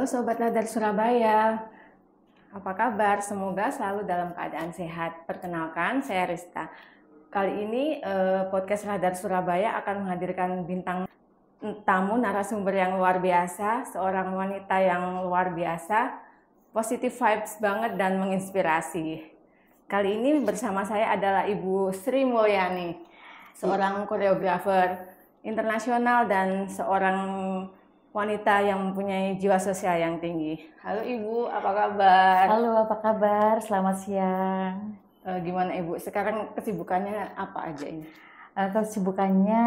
Halo Sobat Radar Surabaya, apa kabar? Semoga selalu dalam keadaan sehat. Perkenalkan, saya Rista. Kali ini podcast Radar Surabaya akan menghadirkan bintang tamu narasumber yang luar biasa, seorang wanita yang luar biasa, positive vibes banget dan menginspirasi. Kali ini bersama saya adalah Ibu Sri Mulyani, seorang koreografer internasional dan seorang wanita yang mempunyai jiwa sosial yang tinggi. Halo Ibu, apa kabar? Halo, apa kabar? Selamat siang. Gimana Ibu? Sekarang kesibukannya apa aja ini? Kesibukannya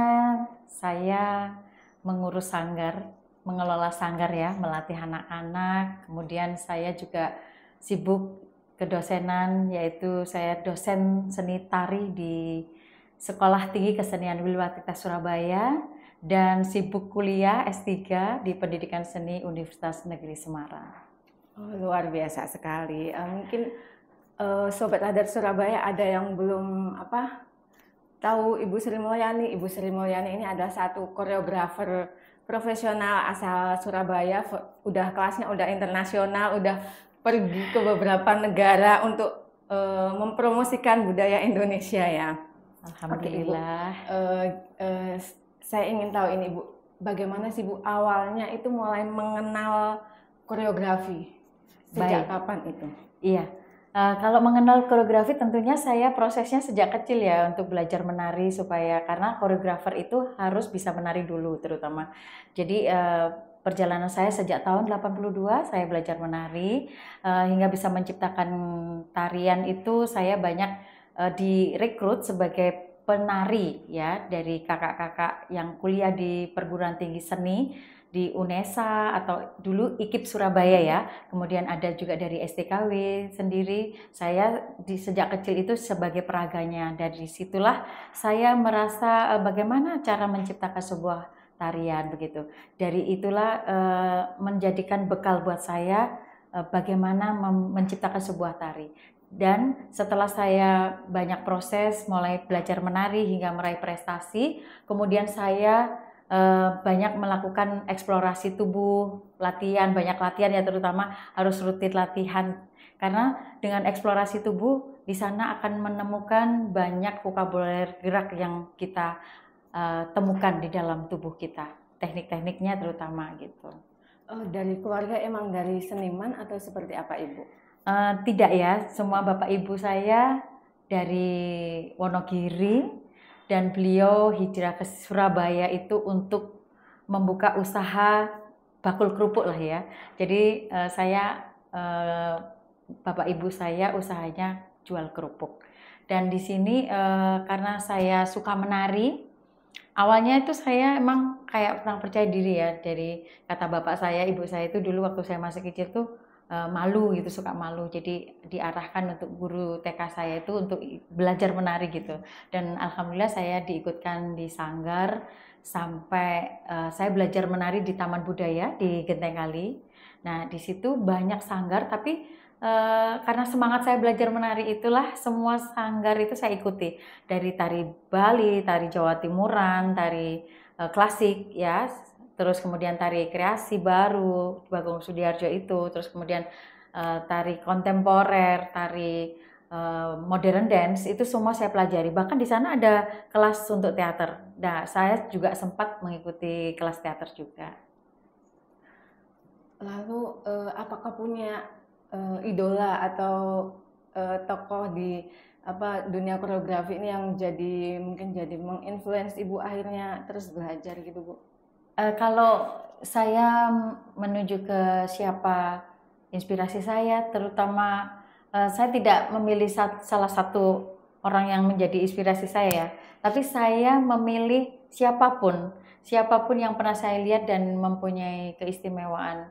saya mengurus sanggar, mengelola sanggar ya, melatih anak-anak. Kemudian saya juga sibuk kedosenan, yaitu saya dosen seni tari di Sekolah Tinggi Kesenian Wilwatika Surabaya dan sibuk kuliah S3 di Pendidikan Seni Universitas Negeri Semarang. Oh, luar biasa sekali. Mungkin Sobat Radar Surabaya ada yang belum tahu Ibu Sri Mulyani. Ibu Sri Mulyani ini adalah satu koreografer profesional asal Surabaya. Kelasnya udah internasional, udah pergi ke beberapa negara untuk mempromosikan budaya Indonesia ya. Alhamdulillah. Oke, Ibu. Saya ingin tahu ini Bu, bagaimana sih Bu awalnya itu mulai mengenal koreografi? Sejak kapan itu? Iya, kalau mengenal koreografi tentunya saya prosesnya sejak kecil ya untuk belajar menari karena koreografer itu harus bisa menari dulu terutama. Jadi perjalanan saya sejak tahun 82 saya belajar menari hingga bisa menciptakan tarian itu saya banyak direkrut sebagai penari ya dari kakak-kakak yang kuliah di perguruan tinggi seni di UNESA atau dulu IKIP Surabaya ya. Kemudian ada juga dari STKW sendiri. Saya sejak kecil itu sebagai peraganya. Dari situlah saya merasa bagaimana cara menciptakan sebuah tarian begitu. Dari itulah menjadikan bekal buat saya bagaimana menciptakan sebuah tari. Dan setelah saya banyak proses mulai belajar menari hingga meraih prestasi, kemudian saya banyak melakukan eksplorasi tubuh, banyak latihan ya, terutama harus rutin latihan. Karena dengan eksplorasi tubuh di sana akan menemukan banyak vokabuler gerak yang kita temukan di dalam tubuh kita, teknik-tekniknya terutama gitu. Oh, dari keluarga emang dari seniman atau seperti apa Ibu? Tidak ya, semua bapak ibu saya dari Wonogiri dan beliau hijrah ke Surabaya itu untuk membuka usaha bakul kerupuk lah ya. Jadi bapak ibu saya usahanya jual kerupuk. Dan di sini karena saya suka menari, awalnya itu saya emang kayak kurang percaya diri ya, dari kata bapak saya, ibu saya itu dulu waktu saya masih kecil tuh malu gitu, suka malu. Jadi diarahkan untuk guru TK saya itu untuk belajar menari gitu. Dan alhamdulillah saya diikutkan di sanggar sampai saya belajar menari di Taman Budaya di Genteng Kali. Nah, di situ banyak sanggar tapi karena semangat saya belajar menari itulah semua sanggar itu saya ikuti. Dari tari Bali, tari Jawa Timuran, tari klasik ya, terus kemudian tari kreasi baru Bagong Sudiarjo itu, terus kemudian tari kontemporer, tari modern dance itu semua saya pelajari. Bahkan di sana ada kelas untuk teater. Nah, saya juga sempat mengikuti kelas teater juga. Lalu apakah punya idola atau tokoh di dunia koreografi ini yang mungkin jadi menginfluence Ibu akhirnya terus belajar gitu Bu? Kalau saya menuju ke siapa inspirasi saya, terutama saya tidak memilih salah satu orang yang menjadi inspirasi saya, tapi saya memilih siapapun yang pernah saya lihat dan mempunyai keistimewaan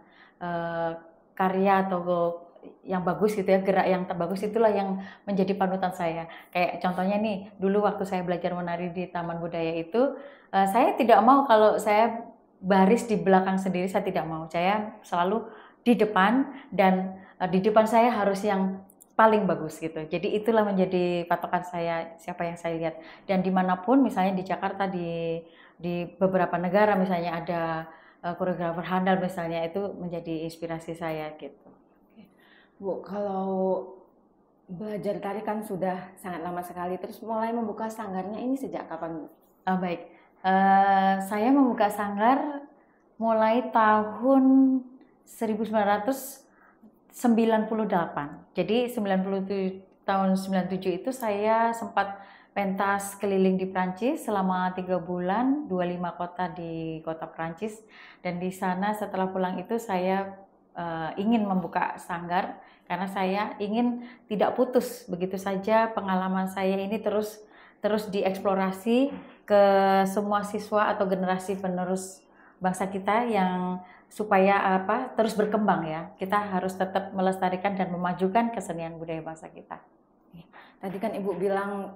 karya atau yang bagus gitu ya, gerak yang terbagus itulah yang menjadi panutan saya. Kayak contohnya nih, dulu waktu saya belajar menari di Taman Budaya itu, saya tidak mau kalau saya baris di belakang sendiri, saya tidak mau. Saya selalu di depan dan di depan saya harus yang paling bagus gitu. Jadi itulah menjadi patokan saya, siapa yang saya lihat. Dan dimanapun, misalnya di Jakarta, di beberapa negara misalnya ada koreografer handal misalnya, itu menjadi inspirasi saya gitu. Bu, kalau belajar tari kan sudah sangat lama sekali, terus mulai membuka sanggarnya ini sejak kapan, Bu? Baik, saya membuka sanggar mulai tahun 1998. Jadi 97, tahun 97 itu saya sempat pentas keliling di Prancis selama 3 bulan, 25 kota di kota Prancis. Dan di sana setelah pulang itu saya ingin membuka sanggar karena saya ingin tidak putus begitu saja pengalaman saya ini terus dieksplorasi ke semua siswa atau generasi penerus bangsa kita yang supaya terus berkembang ya. Kita harus tetap melestarikan dan memajukan kesenian budaya bangsa kita. Tadi kan Ibu bilang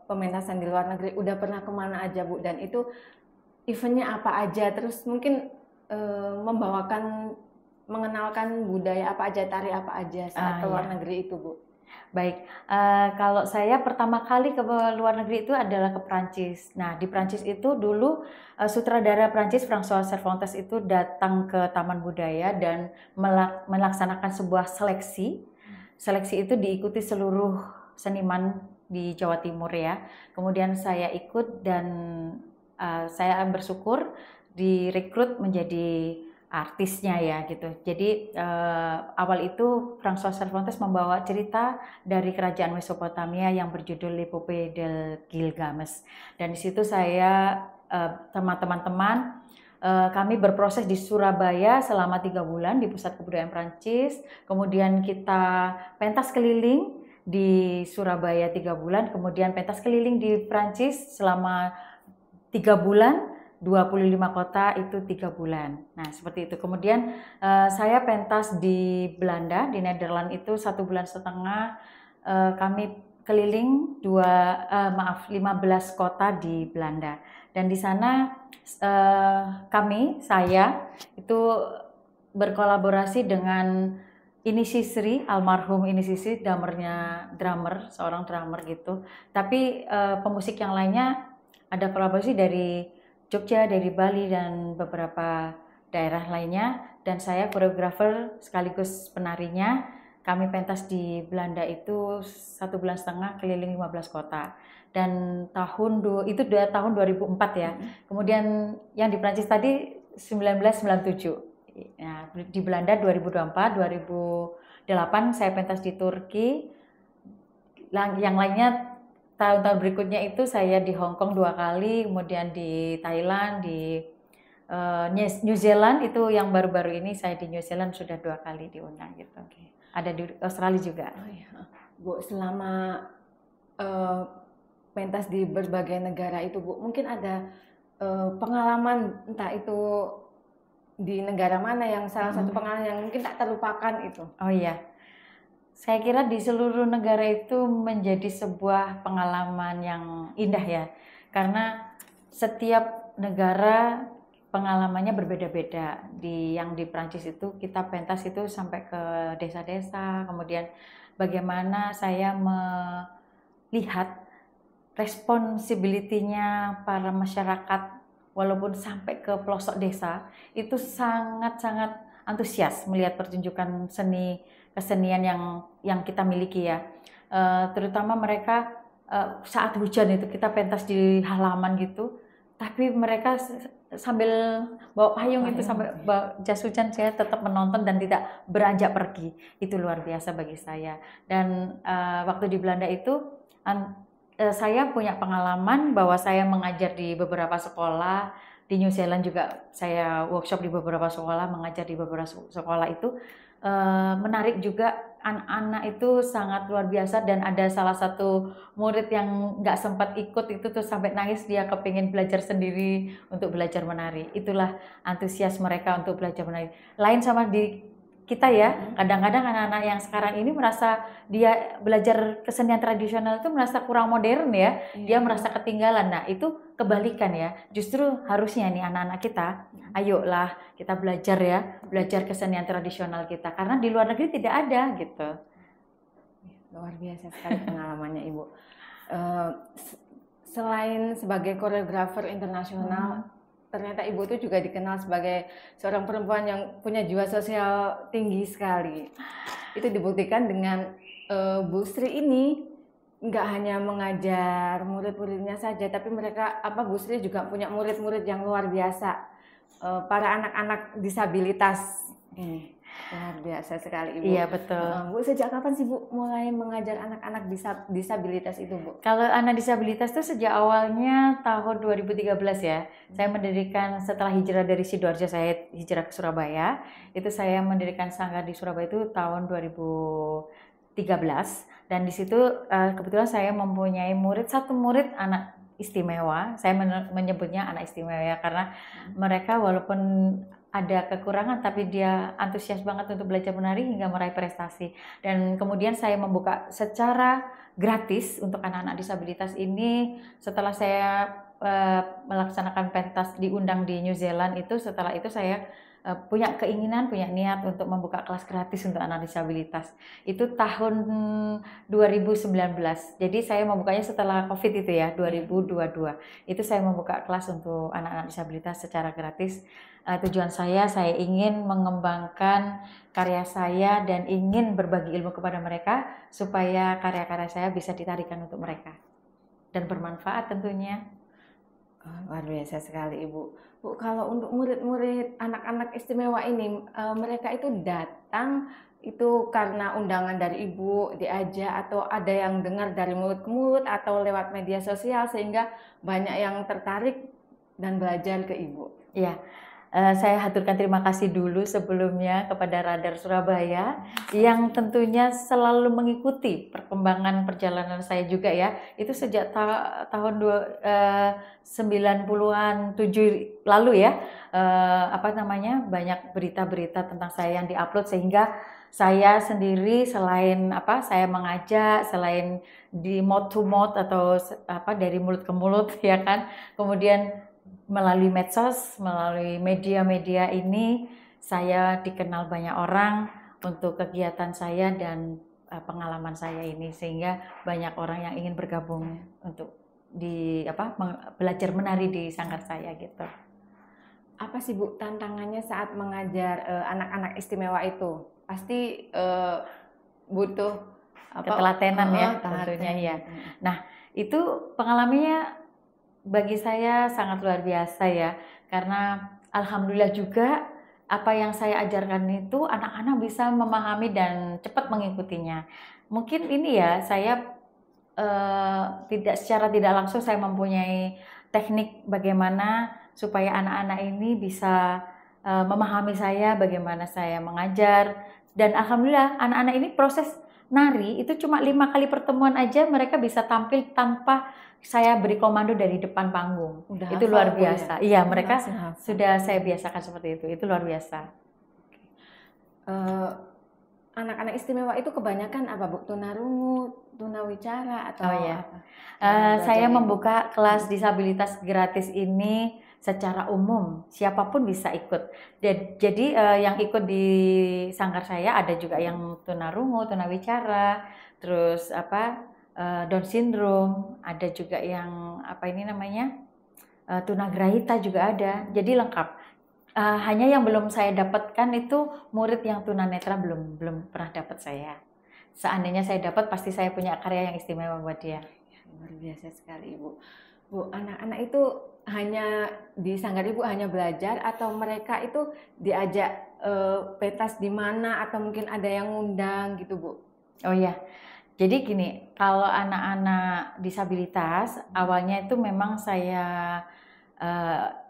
pementasan di luar negeri, udah pernah kemana aja, Bu? Dan itu eventnya apa aja? Terus mungkin mengenalkan budaya apa aja, tari apa aja saat ke luar negeri itu, Bu? Baik, kalau saya pertama kali ke luar negeri itu adalah ke Prancis. Nah, di Prancis itu dulu sutradara Prancis François Cervantes itu datang ke Taman Budaya dan melaksanakan sebuah seleksi. Seleksi itu diikuti seluruh seniman di Jawa Timur ya. Kemudian saya ikut dan saya bersyukur direkrut menjadi artisnya ya gitu. Jadi awal itu François Cervantes membawa cerita dari kerajaan Mesopotamia yang berjudul L'Épopée de Gilgamesh. Dan di situ saya teman-teman kami berproses di Surabaya selama 3 bulan di Pusat Kebudayaan Prancis. Kemudian kita pentas keliling di Surabaya 3 bulan, kemudian pentas keliling di Prancis selama 3 bulan. 25 kota itu 3 bulan. Nah, seperti itu. Kemudian saya pentas di Belanda, di Nederland itu 1,5 bulan. Kami keliling 15 kota di Belanda. Dan di sana saya itu berkolaborasi dengan Ini Sisri, almarhum Ini Sisri, drummer, seorang drummer gitu. Tapi pemusik yang lainnya ada kolaborasi dari Jogja, dari Bali, dan beberapa daerah lainnya. Dan saya koreografer sekaligus penarinya. Kami pentas di Belanda itu 1,5 bulan keliling 15 kota. Dan tahun 2004 ya. Kemudian yang di Prancis tadi 1997. Nah, di Belanda 2024, 2008 saya pentas di Turki. Yang lainnya tahun-tahun berikutnya itu saya di Hong Kong 2 kali, kemudian di Thailand, di New Zealand itu yang baru-baru ini saya di New Zealand sudah 2 kali diundang gitu. Ada di Australia juga. Oh iya. Bu, selama pentas di berbagai negara itu, Bu, mungkin ada pengalaman entah itu di negara mana yang salah satu pengalaman yang mungkin tak terlupakan itu. Oh iya. Saya kira di seluruh negara itu menjadi sebuah pengalaman yang indah ya. Karena setiap negara pengalamannya berbeda-beda. Yang di Prancis itu kita pentas itu sampai ke desa-desa. Kemudian bagaimana saya melihat responsibility-nya para masyarakat walaupun sampai ke pelosok desa itu sangat-sangat antusias melihat pertunjukan kesenian yang kita miliki ya. Terutama mereka saat hujan itu kita pentas di halaman gitu, tapi mereka sambil bawa payung itu sampai bawa jas hujan, saya tetap menonton dan tidak beranjak pergi. Itu luar biasa bagi saya. Dan waktu di Belanda itu saya punya pengalaman bahwa saya mengajar di beberapa sekolah. Di New Zealand juga saya workshop di beberapa sekolah, mengajar di beberapa sekolah itu. Menarik juga, anak-anak itu sangat luar biasa. Dan ada salah satu murid yang nggak sempat ikut itu tuh sampai nangis, dia kepingin belajar sendiri untuk belajar menari. Itulah antusias mereka untuk belajar menari. Lain sama di kita ya, kadang-kadang anak-anak yang sekarang ini merasa dia belajar kesenian tradisional itu merasa kurang modern ya, dia merasa ketinggalan. Nah itu kebalikan ya, justru harusnya nih anak-anak kita, ayolah kita belajar ya, belajar kesenian tradisional kita, karena di luar negeri tidak ada gitu. Luar biasa sekali pengalamannya Ibu. Selain sebagai koreografer internasional, ternyata ibu itu juga dikenal sebagai seorang perempuan yang punya jiwa sosial tinggi sekali. Itu dibuktikan dengan Bu Sri ini nggak hanya mengajar murid-muridnya saja, tapi Bu Sri juga punya murid-murid yang luar biasa, para anak-anak disabilitas ini. Luar biasa sekali Ibu. Iya betul. Bu, sejak kapan sih Bu mulai mengajar anak-anak disabilitas itu Bu? Kalau anak disabilitas itu sejak awalnya tahun 2013 ya. Saya mendirikan setelah hijrah dari Sidoarjo, saya hijrah ke Surabaya. Itu saya mendirikan sanggar di Surabaya itu tahun 2013. Dan di situ kebetulan saya mempunyai satu murid anak istimewa. Saya menyebutnya anak istimewa karena mereka walaupun ada kekurangan tapi dia antusias banget untuk belajar menari hingga meraih prestasi. Dan kemudian saya membuka secara gratis untuk anak-anak disabilitas ini setelah saya melaksanakan pentas diundang di New Zealand itu. Setelah itu saya punya keinginan, punya niat untuk membuka kelas gratis untuk anak disabilitas. Itu tahun 2019. Jadi saya membukanya setelah COVID itu ya, 2022. Itu saya membuka kelas untuk anak-anak disabilitas secara gratis. Tujuan saya ingin mengembangkan karya saya dan ingin berbagi ilmu kepada mereka supaya karya-karya saya bisa ditarikan untuk mereka dan bermanfaat tentunya. Luar biasa sekali Ibu. Bu, kalau untuk murid-murid anak-anak istimewa ini, mereka itu datang itu karena undangan dari Ibu diajak atau ada yang dengar dari mulut ke mulut atau lewat media sosial sehingga banyak yang tertarik dan belajar ke Ibu? Iya. Saya haturkan terima kasih dulu sebelumnya kepada Radar Surabaya yang tentunya selalu mengikuti perkembangan perjalanan saya juga ya. Itu sejak tahun 90-an 7 lalu ya. Banyak berita-berita tentang saya yang diupload sehingga saya sendiri selain saya mengajak, selain di mouth to mouth atau dari mulut ke mulut ya kan. Kemudian melalui medsos, melalui media-media ini, saya dikenal banyak orang untuk kegiatan saya dan pengalaman saya ini, sehingga banyak orang yang ingin bergabung untuk belajar menari di sanggar saya gitu. Apa sih Bu tantangannya saat mengajar anak-anak istimewa itu? Pasti butuh ketelatenan ya tentunya ya. Nah itu pengalamannya bagi saya sangat luar biasa ya, karena alhamdulillah juga apa yang saya ajarkan itu anak-anak bisa memahami dan cepat mengikutinya. Mungkin ini ya saya secara tidak langsung saya mempunyai teknik bagaimana supaya anak-anak ini bisa memahami saya, bagaimana saya mengajar. Dan alhamdulillah anak-anak ini proses nari itu cuma 5 kali pertemuan aja mereka bisa tampil tanpa saya beri komando dari depan panggung. Itu luar biasa. Ya? Iya, mereka sudah saya biasakan seperti itu. Itu luar biasa. Anak-anak istimewa itu kebanyakan apa Bu? Tunarungu, tunawicara atau apa? Saya membuka kelas disabilitas gratis ini secara umum, siapapun bisa ikut. Jadi yang ikut di sanggar saya ada juga yang tunarungu, tunawicara, terus Down syndrome, ada juga yang tunagrahita juga ada. Jadi lengkap. Hanya yang belum saya dapatkan itu murid yang tunanetra belum pernah dapat saya. Seandainya saya dapat pasti saya punya karya yang istimewa buat dia. Luar biasa sekali Ibu. Bu, anak-anak itu hanya di sanggar Ibu hanya belajar atau mereka itu diajak pentas di mana atau mungkin ada yang ngundang gitu Bu? Oh iya. Jadi gini, kalau anak-anak disabilitas awalnya itu memang saya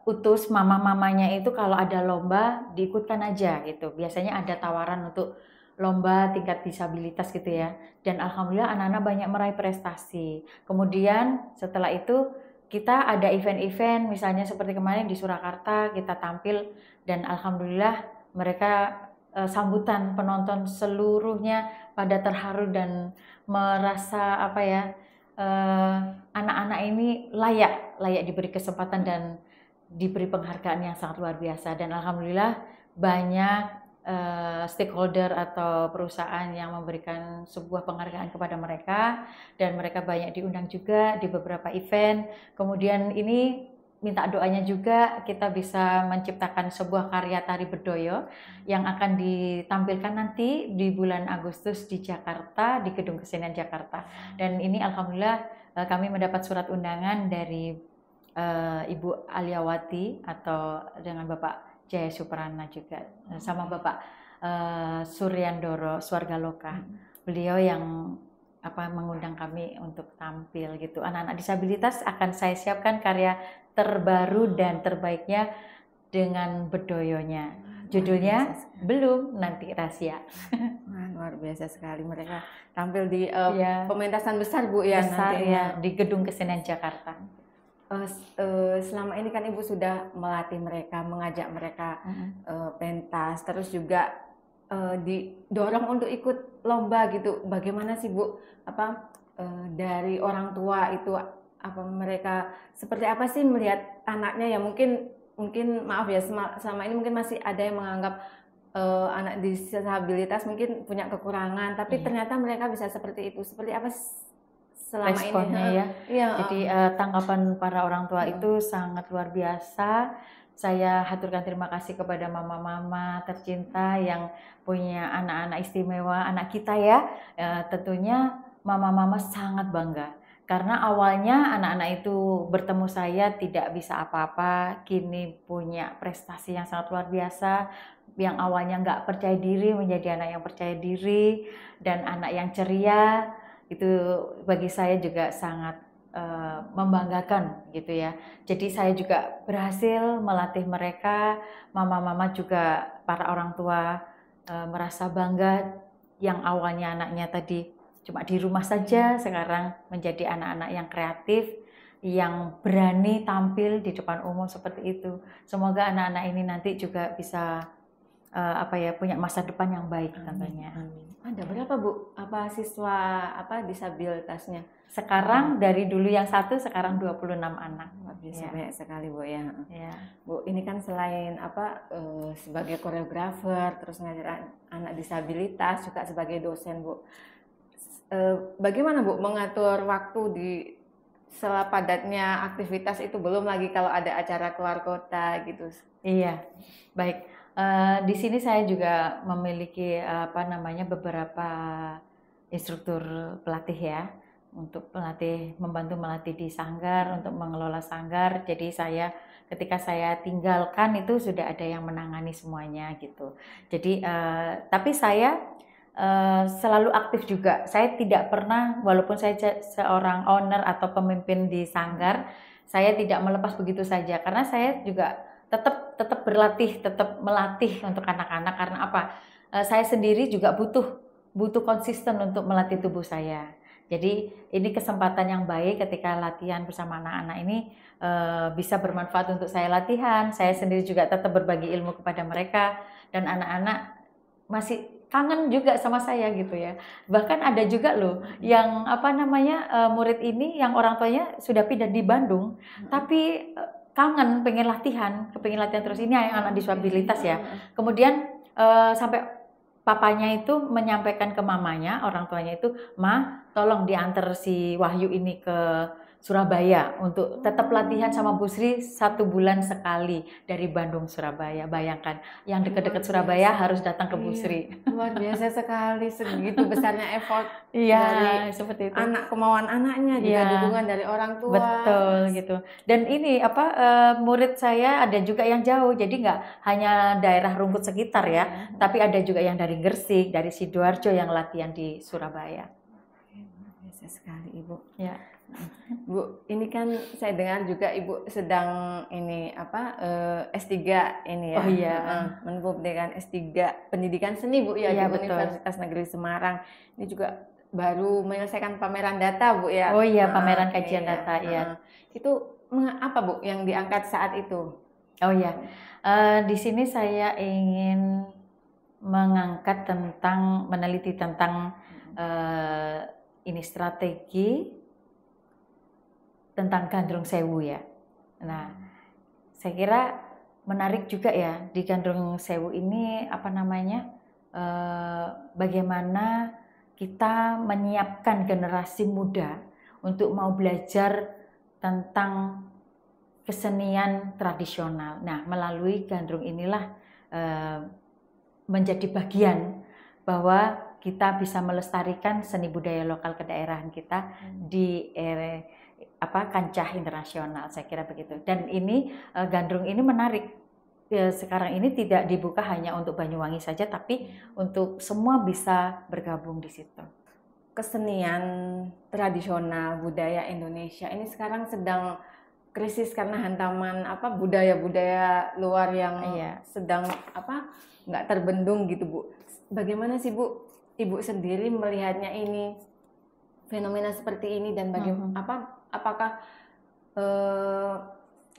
utus mama-mamanya itu kalau ada lomba diikutkan aja gitu. Biasanya ada tawaran untuk lomba tingkat disabilitas gitu ya. Dan alhamdulillah anak-anak banyak meraih prestasi. Kemudian setelah itu kita ada event-event misalnya seperti kemarin di Surakarta kita tampil dan alhamdulillah mereka sambutan penonton seluruhnya pada terharu dan merasa anak-anak ini layak diberi kesempatan dan diberi penghargaan yang sangat luar biasa. Dan alhamdulillah banyak stakeholder atau perusahaan yang memberikan sebuah penghargaan kepada mereka dan mereka banyak diundang juga di beberapa event. Kemudian ini minta doanya juga kita bisa menciptakan sebuah karya tari bedoyo yang akan ditampilkan nanti di bulan Agustus di Jakarta, di Gedung Kesenian Jakarta. Dan ini alhamdulillah kami mendapat surat undangan dari Ibu Aliawati atau dengan Bapak Jaya Suprana juga, sama Bapak Suryandoro Swargaloka. Beliau yang mengundang kami untuk tampil gitu. Anak-anak disabilitas akan saya siapkan karya terbaru dan terbaiknya dengan bedoyonya. Judulnya belum, nanti rahasia. Luar biasa sekali, mereka tampil di pementasan besar Bu ya, besar ya, di Gedung Kesenian Jakarta. Selama ini kan Ibu sudah melatih mereka, mengajak mereka pentas, terus juga didorong untuk ikut lomba gitu. Bagaimana sih Bu, dari orang tua itu mereka seperti apa sih melihat anaknya ya, mungkin maaf ya, selama ini mungkin masih ada yang menganggap anak disabilitas mungkin punya kekurangan, tapi ternyata mereka bisa seperti itu. Seperti apa selama responnya ini? Ya. Jadi tanggapan para orang tua itu sangat luar biasa. Saya haturkan terima kasih kepada mama-mama tercinta yang punya anak-anak istimewa, anak kita ya. Tentunya mama-mama sangat bangga. Karena awalnya anak-anak itu bertemu saya tidak bisa apa-apa, kini punya prestasi yang sangat luar biasa. Yang awalnya nggak percaya diri menjadi anak yang percaya diri dan anak yang ceria. Itu bagi saya juga sangat membanggakan gitu ya. Jadi saya juga berhasil melatih mereka, mama-mama juga para orang tua merasa bangga yang awalnya anaknya tadi cuma di rumah saja, sekarang menjadi anak-anak yang kreatif, yang berani tampil di depan umum seperti itu. Semoga anak-anak ini nanti juga bisa punya masa depan yang baik tentunya. Ada berapa Bu siswa disabilitasnya? Sekarang dari dulu yang 1, sekarang 26 anak. Banyak sekali Bu ya. Bu, ini kan selain sebagai koreografer, terus ngajar anak disabilitas, juga sebagai dosen Bu. Bagaimana Bu mengatur waktu di sela padatnya aktivitas itu, belum lagi kalau ada acara keluar kota gitu? Iya, baik. Di sini saya juga memiliki beberapa instruktur pelatih ya, untuk membantu melatih di sanggar, untuk mengelola sanggar. Jadi ketika saya tinggalkan itu sudah ada yang menangani semuanya gitu. Jadi tapi saya selalu aktif juga. Saya tidak pernah, walaupun saya seorang owner atau pemimpin di sanggar, saya tidak melepas begitu saja, karena saya juga tetap berlatih, tetap melatih untuk anak-anak. Karena apa? Saya sendiri juga butuh konsisten untuk melatih tubuh saya. Jadi ini kesempatan yang baik ketika latihan bersama anak-anak ini bisa bermanfaat untuk saya latihan. Saya sendiri juga tetap berbagi ilmu kepada mereka, dan anak-anak masih kangen juga sama saya gitu ya. Bahkan ada juga loh yang murid ini yang orang tuanya sudah pindah di Bandung, tapi kangen, pengen latihan terus. Ini yang anak disabilitas ya. Kemudian sampai papanya itu menyampaikan ke mamanya, orang tuanya itu, "Ma, tolong diantar si Wahyu ini ke Surabaya untuk tetap latihan sama Bu Sri 1 bulan sekali dari Bandung Surabaya." Bayangkan, yang dekat-dekat Surabaya harus datang ke Bu Sri. Luar biasa sekali, segitu besarnya effort dari seperti itu. Anak, kemauan anaknya, juga dukungan dari orang tua. Betul gitu. Dan ini murid saya ada juga yang jauh, jadi nggak hanya daerah Rungkut sekitar ya, tapi ada juga yang dari Gresik, dari Sidoarjo yang latihan di Surabaya. Biasa sekali Ibu. Ya. Bu, ini kan saya dengar juga Ibu sedang ini S3 ini ya. Oh iya. Menempuh pendidikan S3 pendidikan seni Bu ya, di Universitas Negeri Semarang. Ini juga baru menyelesaikan pameran data Bu ya. Oh iya, pameran kajian data ya. Itu apa Bu yang diangkat saat itu? Oh iya. Di sini saya ingin meneliti tentang ini strategi tentang Gandrung Sewu ya. Nah, saya kira menarik juga ya di Gandrung Sewu ini bagaimana kita menyiapkan generasi muda untuk mau belajar tentang kesenian tradisional. Nah, melalui gandrung inilah menjadi bagian bahwa kita bisa melestarikan seni budaya lokal kedaerahan kita di kancah internasional, saya kira begitu. Dan ini gandrung ini menarik. Sekarang ini tidak dibuka hanya untuk Banyuwangi saja, tapi untuk semua bisa bergabung di situ. Kesenian tradisional budaya Indonesia ini sekarang sedang krisis karena hantaman budaya-budaya luar yang sedang nggak terbendung gitu, Bu. Bagaimana sih, Bu, Ibu sendiri melihatnya ini, fenomena seperti ini, dan apakah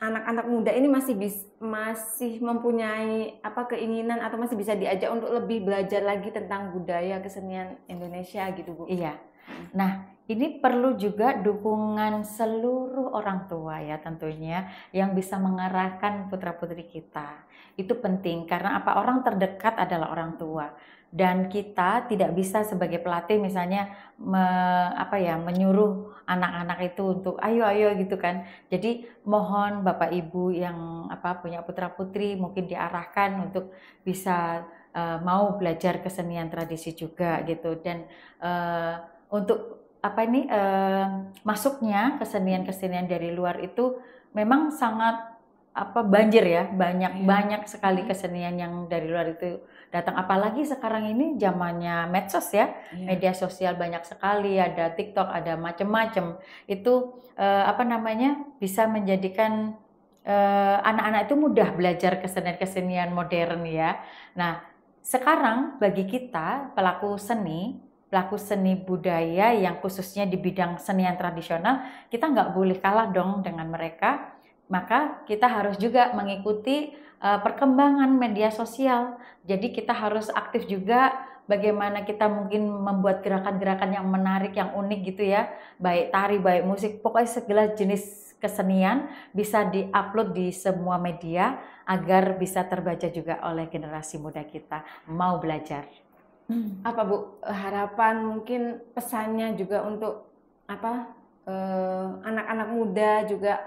anak-anak muda ini masih mempunyai keinginan atau masih bisa diajak untuk lebih belajar lagi tentang budaya kesenian Indonesia gitu, Bu? Iya. Nah, ini perlu juga dukungan seluruh orang tua ya tentunya yang bisa mengarahkan putra-putri kita. Itu penting karena orang terdekat adalah orang tua. Dan kita tidak bisa sebagai pelatih misalnya menyuruh anak-anak itu untuk ayo gitu kan. Jadi mohon Bapak Ibu yang punya putra-putri mungkin diarahkan untuk bisa mau belajar kesenian tradisi juga gitu. Dan untuk masuknya kesenian-kesenian dari luar itu memang sangat banjir ya, banyak sekali kesenian yang dari luar itu datang, apalagi sekarang ini zamannya medsos ya, media sosial banyak sekali, ada TikTok, ada macam-macam. Itu bisa menjadikan anak-anak itu mudah belajar kesenian-kesenian modern ya. Nah, sekarang bagi kita pelaku seni budaya yang khususnya di bidang senian tradisional, kita nggak boleh kalah dong dengan mereka. Maka kita harus juga mengikuti perkembangan media sosial. Jadi kita harus aktif juga bagaimana kita mungkin membuat gerakan-gerakan yang menarik, yang unik gitu ya. Baik tari, baik musik, pokoknya segala jenis kesenian bisa di-upload di semua media agar bisa terbaca juga oleh generasi muda kita mau belajar. Apa Bu harapan, mungkin pesannya juga untuk anak-anak muda juga,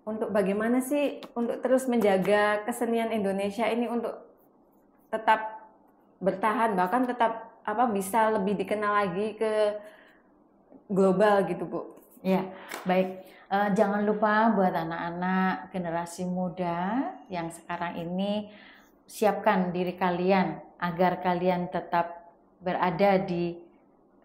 untuk bagaimana sih untuk terus menjaga kesenian Indonesia ini untuk tetap bertahan, bahkan tetap bisa lebih dikenal lagi ke global gitu, Bu? Ya, baik. Jangan lupa buat anak-anak generasi muda yang sekarang ini, siapkan diri kalian agar kalian tetap berada di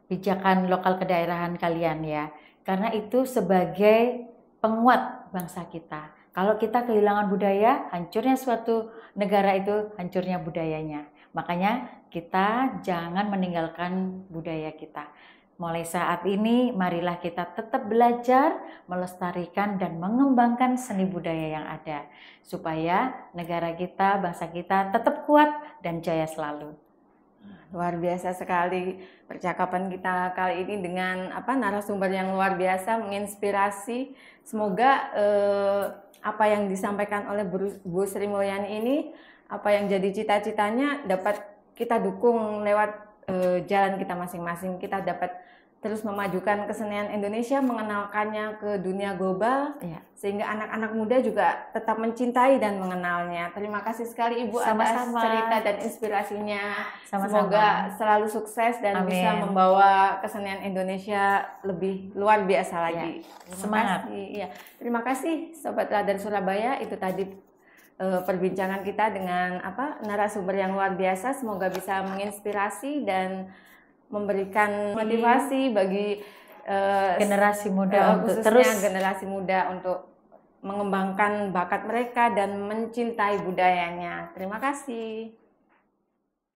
pijakan lokal kedaerahan kalian ya. Karena itu sebagai penguat bangsa kita. Kalau kita kehilangan budaya, hancurnya suatu negara itu hancurnya budayanya. Makanya kita jangan meninggalkan budaya kita. Mulai saat ini, marilah kita tetap belajar, melestarikan dan mengembangkan seni budaya yang ada. Supaya negara kita, bangsa kita tetap kuat dan jaya selalu. Luar biasa sekali percakapan kita kali ini dengan narasumber yang luar biasa, menginspirasi. Semoga apa yang disampaikan oleh Bu Sri Mulyani ini, apa yang jadi cita-citanya dapat kita dukung lewat jalan kita masing-masing. Kita dapat terus memajukan kesenian Indonesia, mengenalkannya ke dunia global, sehingga anak-anak muda juga tetap mencintai dan mengenalnya. Terima kasih sekali Ibu atas cerita dan inspirasinya. Semoga selalu sukses dan bisa membawa kesenian Indonesia lebih luar biasa lagi. Semangat. Terima kasih Sobat Radar Surabaya. Itu tadi perbincangan kita dengan narasumber yang luar biasa. Semoga bisa menginspirasi dan memberikan motivasi bagi generasi muda untuk generasi muda untuk mengembangkan bakat mereka dan mencintai budayanya. Terima kasih.